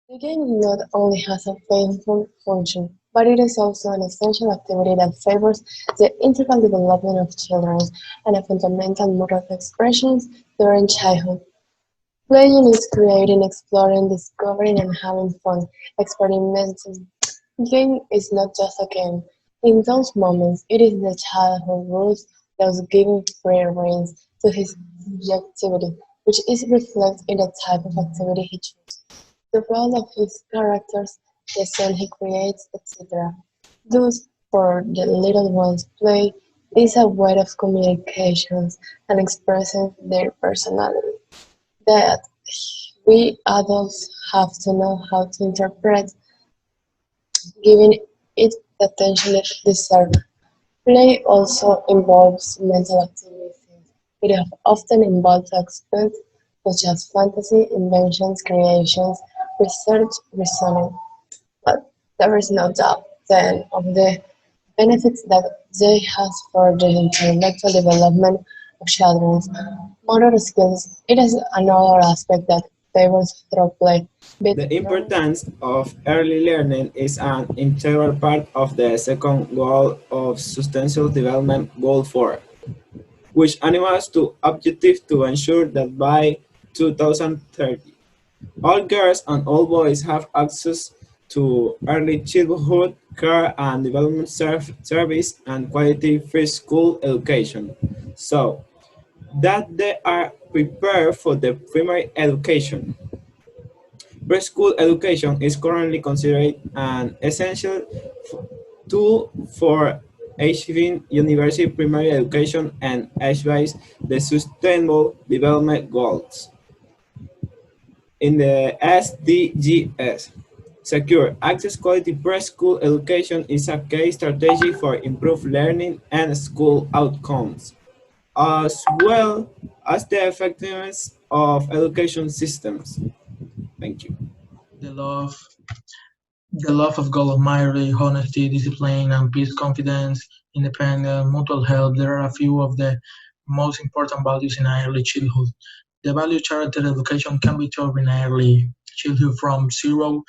The game not only has a playful function, but it is also an essential activity that favors the integral development of children and a fundamental mode of expression during childhood. Playing is creating, exploring, discovering, and having fun, experimenting. Game is not just a game. In those moments, it is the child who rules those giving free reins to his subjectivity, which is reflected in the type of activity he chooses, the role of his characters, the scene he creates, etc. Thus, for the little ones, play is a way of communications and expressing their personality that we adults have to know how to interpret, giving it the attention it deserves. Play also involves mental activities. It often involves aspects such as fantasy, inventions, creations, research, reasoning. But there is no doubt, then, of the benefits that they has for the intellectual development of children's motor skills. It is another aspect that favors through play. But The importance of early learning is an integral part of the second goal of Sustainable Development Goal 4, which animates to objective to ensure that by 2030, all girls and all boys have access to early childhood care and development service and quality free school education, so that they are prepared for the primary education. Preschool education is currently considered an essential tool for achieving university primary education and achieves the Sustainable Development Goals. In the SDGs, secure access quality preschool education is a key strategy for improved learning and school outcomes, as well as the effectiveness of education systems. Thank you. The love, the love of God Almighty, honesty, discipline, and peace, confidence, independence, mutual help. There are a few of the most important values in early childhood. The value character education can be taught in early childhood from 0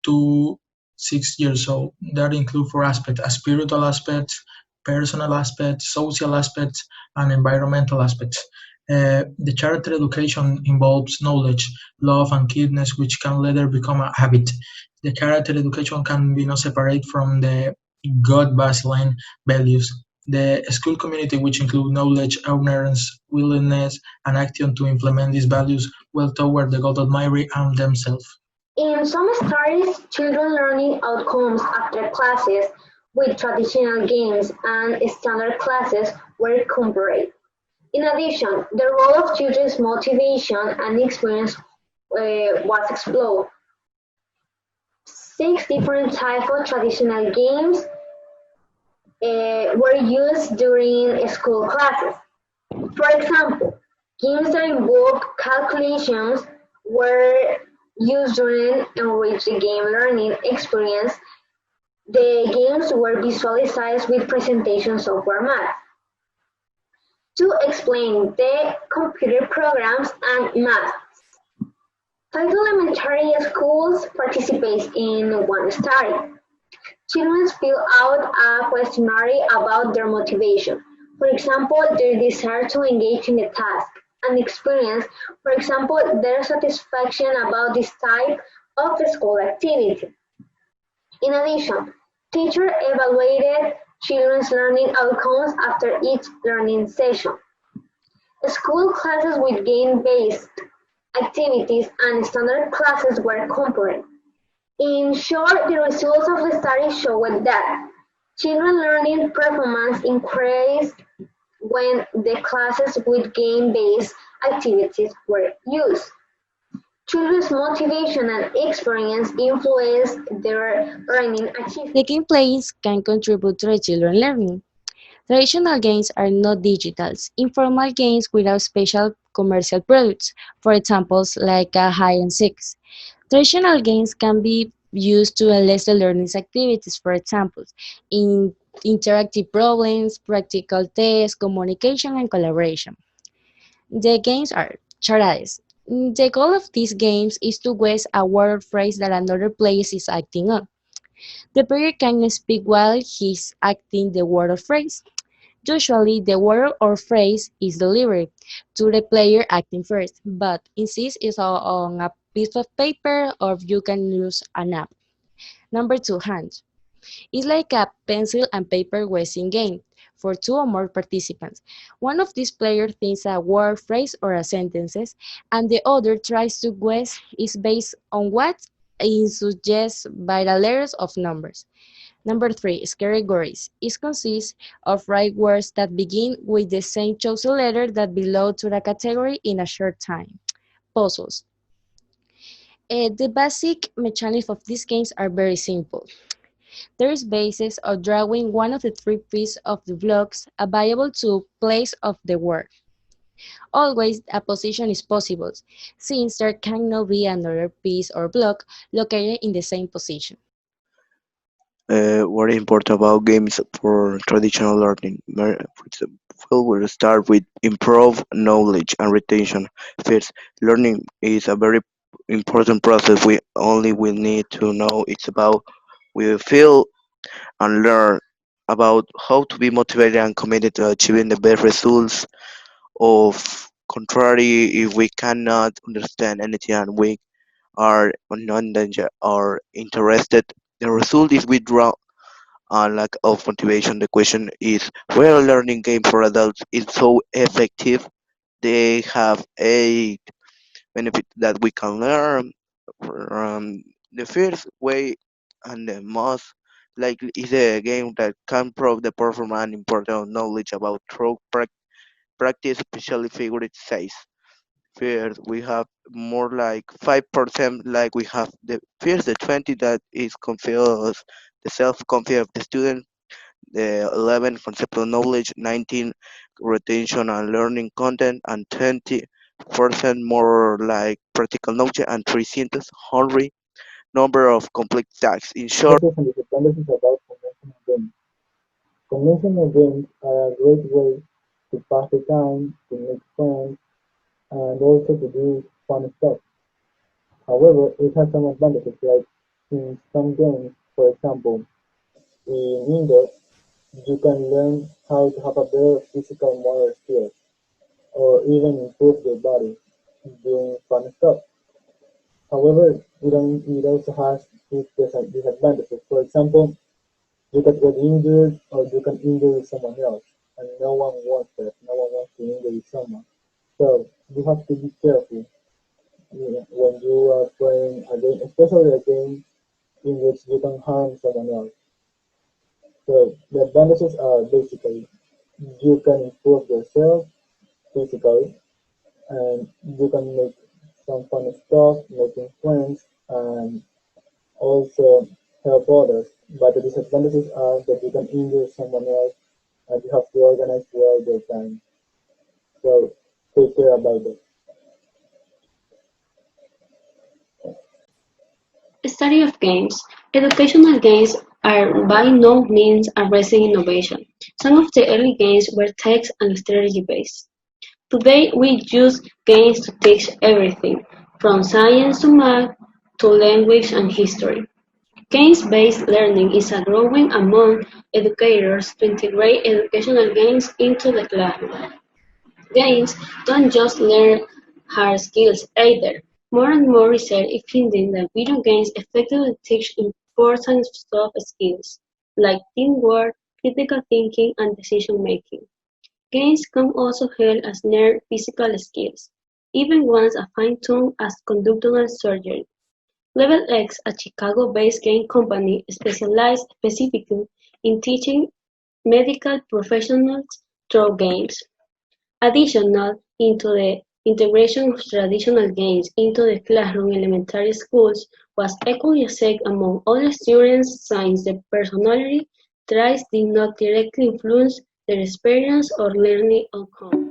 to 6 years old. That include four aspects: a spiritual aspects, personal aspects, social aspects, and environmental aspects. The character education involves knowledge, love, and kindness, which can later become a habit. The character education can be not separate from the God baseline values. The school community, which include knowledge, awareness, willingness, and action to implement these values, will toward the God Almighty and themselves. In some studies, children learning outcomes after classes with traditional games and standard classes were compared. In addition, the role of children's motivation and experience was explored. Six different types of traditional games were used during school classes. For example, games that involved calculations were used during enrich the game learning experience. The games were visualized with presentation software math to explain the computer programs and math. Five elementary schools participate in one study. Children fill out a questionnaire about their motivation, for example, their desire to engage in the task, and experience, for example, their satisfaction about this type of school activity. In addition, teachers evaluated children's learning outcomes after each learning session. School classes with game-based activities and standard classes were compared. In short, the results of the study showed that children learning performance increased when the classes with game-based activities were used. Children's motivation and experience influenced their learning The achievement. gameplays can contribute to the children learning. Traditional games are not digitals, informal games without special commercial products, for examples like hide and seek. Traditional games can be used to enlist the learning activities, for example, in interactive problems, practical tests, communication, and collaboration. The games are charades. The goal of these games is to guess a word or phrase that another player is acting on. The player can speak while he's acting the word or phrase. Usually, the word or phrase is delivered to the player acting first, but insist is on a piece of paper or you can use an app. Number two, hand. It's like a pencil and paper guessing game for two or more participants. One of these players thinks a word, phrase, or a sentences, and the other tries to guess is based on what is suggested by the letters of numbers. Number three, categories. It consists of right words that begin with the same chosen letter that belong to the category in a short time. Puzzles. The basic mechanics of these games are very simple. There is basis of drawing one of the three pieces of the blocks available to place of the word. Always a position is possible, since there cannot be another piece or block located in the same position. What is important about games for traditional learning? For example, we'll start with improve knowledge and retention. First, learning is a very important process. We only will need to know it's about we feel and learn about how to be motivated and committed to achieving the best results. Of contrary, if we cannot understand anything and we are non danger or interested, the result is withdrawal and lack of motivation. The question is whether learning game for adults is so effective. They have a benefit that we can learn. The first way and the most likely is a game that can prove the performance and important knowledge about through practice, especially figure size. First, we have more like 5% like we have the first the 20 that is confused the self-confidence of the student, the 11 conceptual knowledge, 19 retention and learning content, and 20% more like practical knowledge, and 300 hungry number of complete tasks. In short, Advantages and disadvantages about conventional games. Conventional games are a great way to pass the time, to make friends, and also to do fun stuff. However, it has some advantages, like in some games, for example, in indoor, you can learn how to have a better physical motor skills, or even improve your body doing fun stuff. However, it also has its disadvantages. For example, you can get injured or you can injure someone else, and no one wants that. No one wants to injure someone. So you have to be careful, when you are playing a game, especially a game in which you can harm someone else. So the advantages are basically you can improve yourself physically, and you can make some fun stuff, making friends, and also help others. But the disadvantages are that you can injure someone else, and you have to organize well your time. So take care about that. Study of games. Educational games are by no means a recent innovation. Some of the early games were text and strategy based. Today we use games to teach everything, from science to math to language and history. Games-based learning is a growing among educators to integrate educational games into the classroom. Games don't just learn hard skills either. More and more research is finding that video games effectively teach important soft skills like teamwork, critical thinking, and decision making. Games can also help us learn physical skills, even ones as fine-tuned as conductional surgery. Level X, a Chicago-based game company, specializes specifically in teaching medical professionals through games. Additional into the integration of traditional games into the classroom in elementary schools was equally accepted among other students since the personality traits did not directly influence their experience or learning outcome.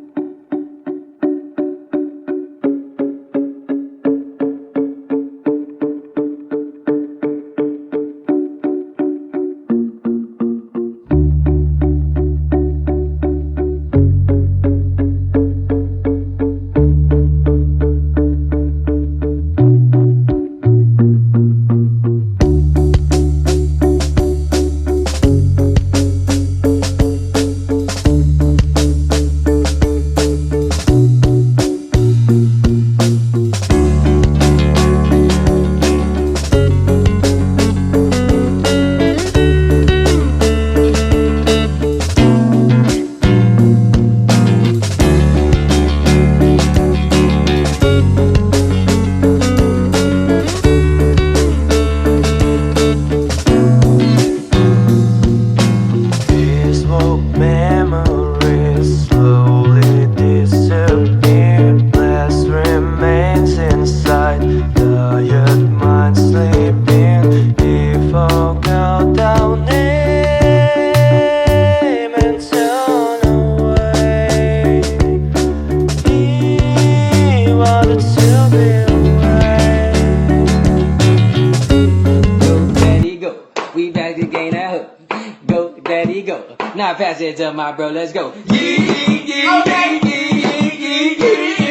ain't that hook. Go, daddy, go. Now pass it to my bro, let's go. Yeah, yeah, yeah, yeah, yeah, yeah, yeah.